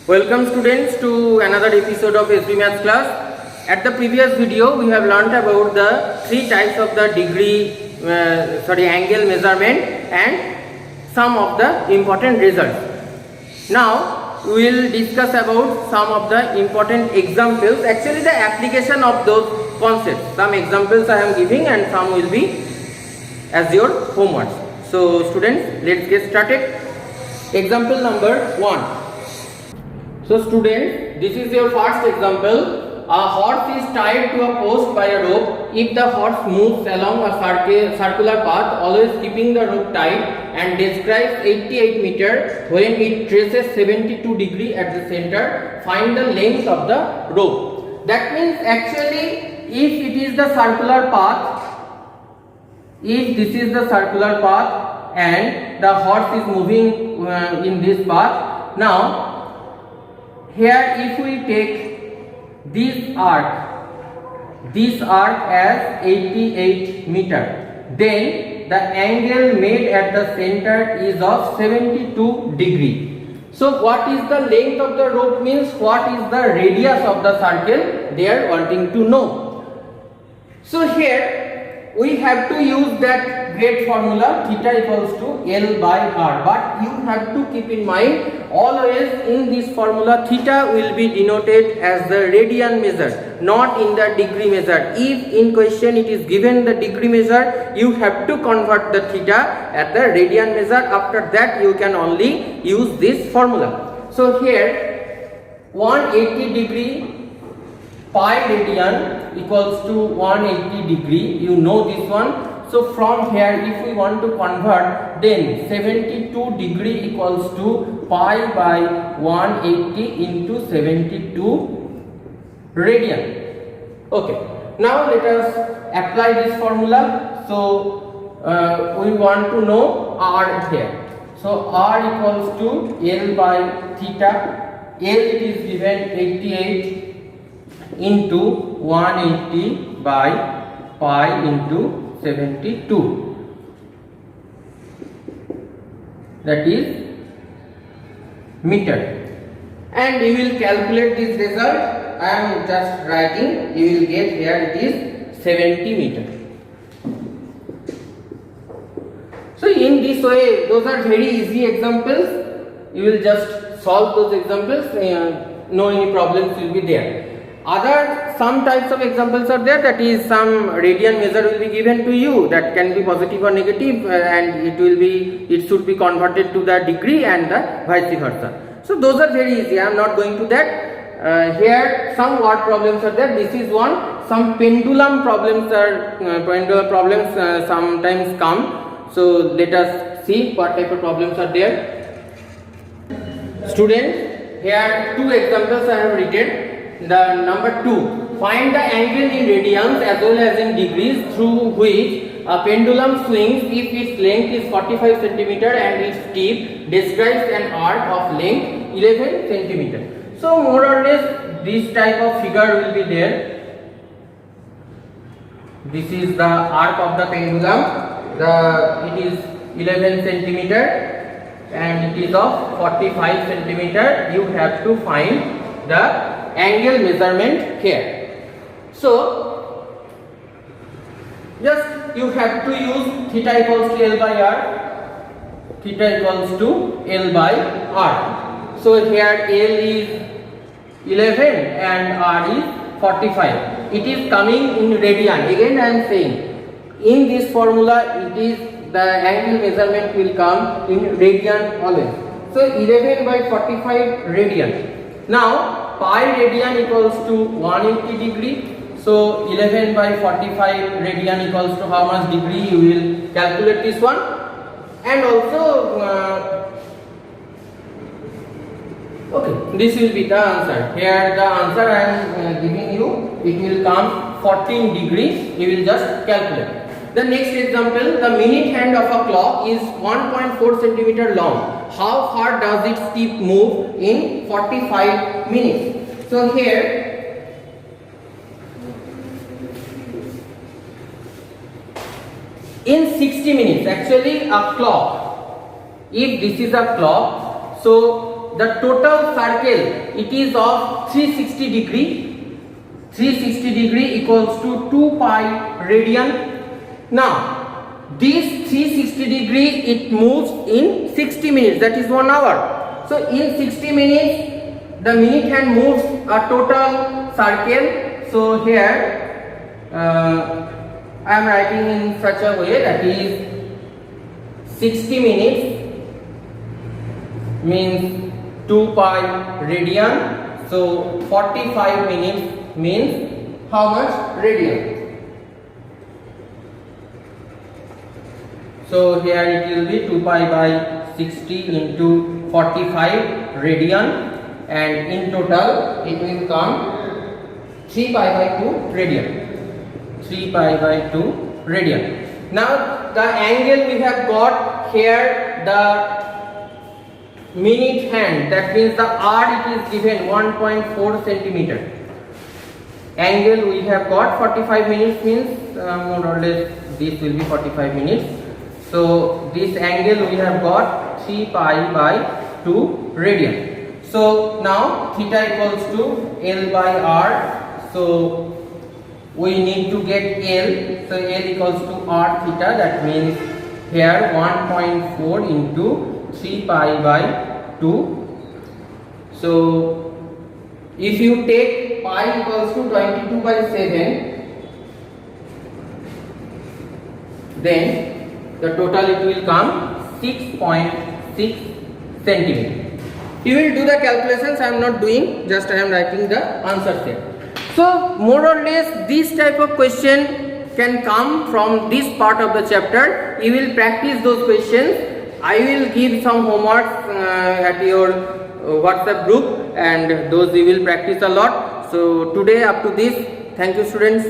Welcome students to another episode of SB Maths class. At the previous video we have learnt about the three types of the angle measurement and some of the important results. Now we will discuss about some of the important examples, actually the application of those concepts. Some examples I am giving and some will be as your homework. So students, let's get started. Example number 1. So students, this is your first example. A horse is tied to a post by a rope. If the horse moves along a circular path, always keeping the rope tight, and describes 88 meter when it traces 72 degree at the center, find the length of the rope. That means actually if it is the circular path, if this is the circular path and the horse is moving in this path, now here if we take this arc as 88 meter, then the angle made at the center is of 72 degree. So what is the length of the rope means what is the radius of the circle they are wanting to know. So here we have to use that great formula theta equals to L by R, but you have to keep in mind always in this formula theta will be denoted as the radian measure, not in the degree measure. If in question it is given the degree measure, you have to convert the theta at the radian measure. After that you can only use this formula. So here 180 degree pi radian equals to 180 degree, you know this one. So from here if we want to convert, then 72 degree equals to pi by 180 into 72 radian. Okay, now let us apply this formula. So we want to know R here. So R equals to L by theta. L it is given 88 into 180 by pi into 72, that is meter, and you will calculate this result. I am just writing, you will get here it is 70 meter. So in this way, those are very easy examples. You will just solve those examples, no any problems will be there. Some types of examples are there, that is some radian measure will be given to you, that can be positive or negative, and it should be converted to the degree and the vice versa. So those are very easy, I am not going to that. Here some word problems are there. This is one. Some pendulum problems sometimes come. So let us see what type of problems are there. Students, here two examples I have written. The number 2, find the angle in radians as well as in degrees through which a pendulum swings if its length is 45 cm and its tip describes an arc of length 11 cm. So more or less this type of figure will be there. This is the arc of the pendulum. It is 11 cm and it is of 45 cm. You have to find the angle measurement here. So just you have to use theta equals to L by R. Theta equals to L by R. So here L is 11 and R is 45. It is coming in radian. Again I am saying in this formula it is the angle measurement will come in radian always. So 11 by 45 radian. Now pi radian equals to 180 degree. So 11 by 45 radian equals to how much degree, you will calculate this one. And also okay, this will be the answer. Here the answer I am giving you, it will come 14 degrees. You will just calculate. The next example, the minute hand of a clock is 1.4 cm long. How far does its tip move in 45 minutes? So here in 60 minutes, actually a clock, if this is a clock, so the total circle, it is of 360 degree. 360 degree equals to 2 pi radian. Now this 360 degree it moves in 60 minutes, that is 1 hour. So in 60 minutes the minute hand moves a total circle. So here I am writing in such a way that is 60 minutes means 2 pi radian. So 45 minutes means how much radian? So here it will be 2 pi by 60 into 45 radian, and in total it will come 3 pi by 2 radian. 3 pi by 2 radian. Now the angle we have got here, the minute hand, that means the R it is given 1.4 centimeter. Angle we have got 45 minutes means more or less this will be 45 minutes. So this angle we have got 3 pi by 2 radian. So now theta equals to L by R. So we need to get L. So L equals to R theta, that means here 1.4 into 3 pi by 2. So if you take pi equals to 22 by 7, then the total it will come 6.6 centimeter. You will do the calculations, I am not doing, just I am writing the answers here. So more or less this type of question can come from this part of the chapter. You will practice those questions. I will give some homework at your WhatsApp group, and those we will practice a lot. So today up to this. Thank you students.